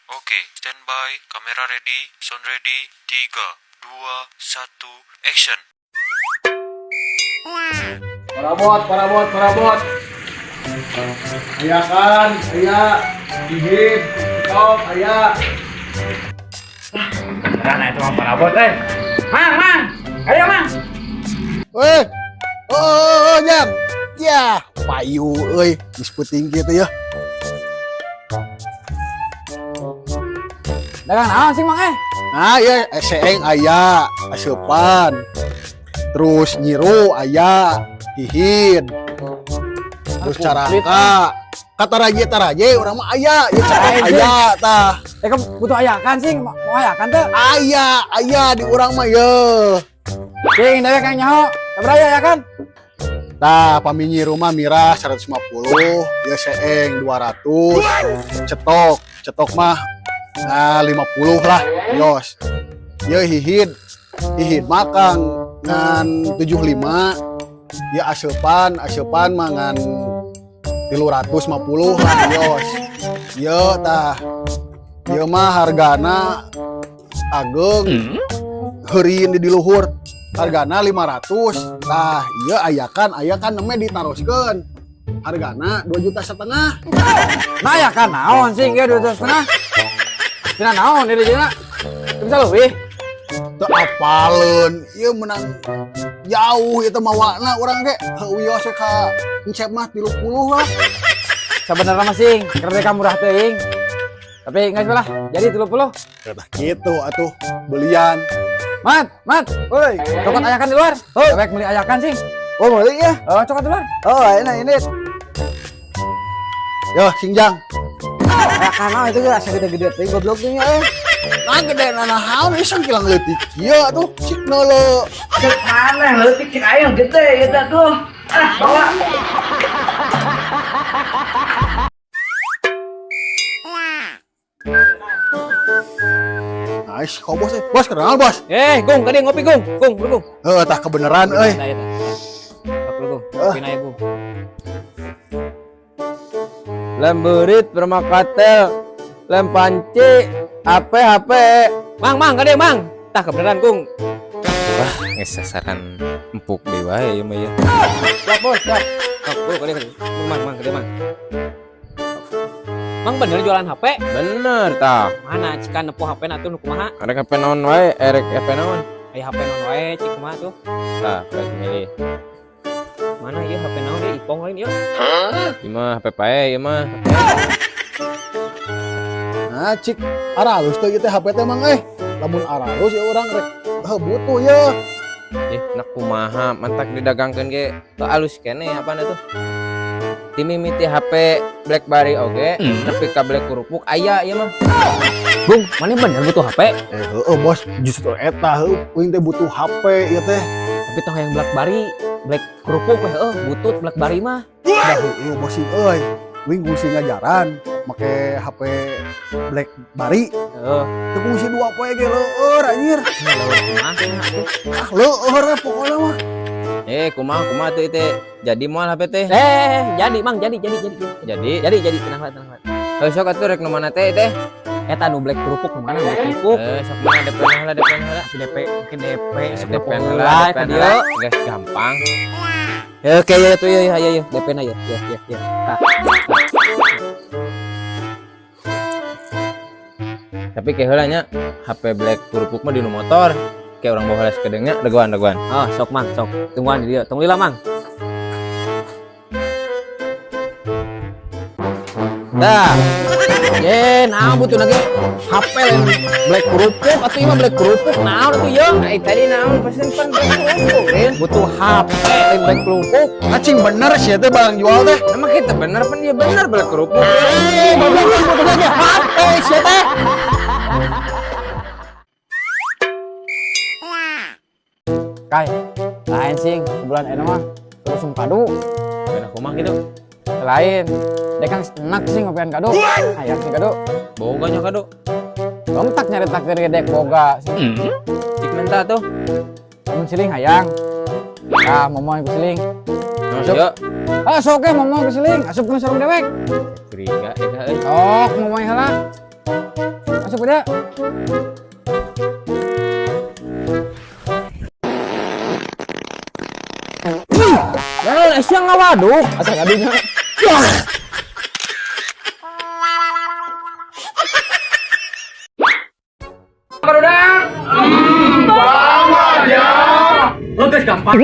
Oke, standby, kamera ready, sound ready, 3, 2, 1, action. Parabot. Ayah kan, ayah. Hihit, kau, ayah. Karena itu mah parabot Mang. Ayo mang. Weh, jam. Ya, payu, disputing gitu ya. Dagang naon sih mang Nah, ya, seeng ayah, asupan. Terus nyiru ayah, hihit. Terus carangka. Kata raje, orang mah ayah, ya cara ayah tah. Kamu butuh ayakan sih, mau ayakan tuh. Ayah di orang mah ya. Cing, dewek yang nyaho, keberaya ya kan? Nah, paminyi rumah Mira 150, ya seeng 200, cetok mah 50 lah, yos. Ya hihid makan ngan 75, ya asupan mangan 350 lah, yos. Ya tah, ya mah hargana ageng, heureun di luhur. Hargana 500. Nah, iya ayakan namanya ditaroskeun. Hargana 2,5 juta. Nah ayakan naon sih, ya 2,5 juta. Cina naon ini cina? Bisa lebih? Teu apaleun, ieu menang jauh itu mawakna urang ge. Heuwios ka encep mah 30 lah. Sebenarnya masing, kerja kamu murah teuing. Tapi enggak salah, jadi 30. Kata gitu atuh belian. Mat, woi, coklat ayakan di luar. Oh, dewek beli ayakan sih. Oh, beli ya? Oh, coklat di luar. Oh, ini. Yo, singjang. Ayakan mah itu asa gede-gede teuing goblok teuing Nah, gede naon iseng kilang leutik. Ieu atuh sikna le. Cek mana leutik cek aya gede eta tuh. Bawa. Nice, kau bos. Bos kenal bos. Gung, tadi ngopi Gung. Gung. Tah kebeneran euy. Gung. Kopi naik Gung. Lem berit bermakatel, lem panci, HP. Mang, gede mang. Tah kebeneran Gung. Wah, ngesasaran empuk deui wae ieu mah ya. Siap bos, siap. Oh, gede. Mang, gede mang. Mang bener jualan HP? Bener tah. Mana cika nepo HP na tuh nu kumaha? Arek HP naon wae, erek HP naon? Aya HP non wae cik kumaha tuh? Tah, baik milih. Mana ieu HP naon ieu ipong lain ieu? Ieu mah HP pae ieu mah. Nah, cik aralus teh teh HP teh mang lamun aralus ya urang rek butuh ya. Nak kumaha mantak didagangkeun ge teu alus keneh apana tuh. Timimiti HP BlackBerry oge, tapi ka Black kerupuk aya ieu mah. Bung, mana bener butuh HP? Bos, justru eta uing teh butuh HP ieu teh. Tapi toh yang BlackBerry, Black kerupuk butut BlackBerry mah. Dah bos euy, uing kungsi ngajaran make HP BlackBerry. Teu kungsi 2 poe ge leueur anjir. Leueur pokona mah. Kumaha tuh teh. Jadi moal HP teh. Jadi Mang, jadi. Jadi tenang. Heuh sok atuh rek nu mana teh teh. Eta nu Black kerupuk nu mana Black kerupuk? Sok mana DP heula. Mungkin DP, sok DP DP heula, lah DP tadi heula. yo. Geus gampang. Oke ya tuh ya DP na ya. Nah. Tapi kayak heula nya HP Black kerupuk mah di nu motor. Kayak orang bawa les kedengnya daguan. Oh, sok Mang, sok. Tungguan di dia. Tunggu lila Mang. Dah. Nah butuh lagi HP lain Black kerupuk atau ieu Black kerupuk. Nah, atuh ye. Nah, tadi naon pesen pan Black kerupuk. Butuh HP lain Black kerupuk. Acing bener sih teh barang jual teh. Emang kita bener pan dia bener Black kerupuk. Goblok butuh lagi HP sih teh. Kai, lain sing bulan eno mah terus kado. Bener kumaha gitu. Lain, dekang enak sih ngopian kado. Ayak sih kado. Boga nya kado. Kontak nyaritakeun ge dek boga. Cik menta tuh. Mun siling hayang. Ah, momoy ku siling. Yo. Ah, sok ge momoy ku siling. Asup kana sarung dewek. Curiga eta euy. Sok momoy heula. sepeda. Nah, siang ngawaduk. Asa ngadunya. Bawa ya. Oke, gampang.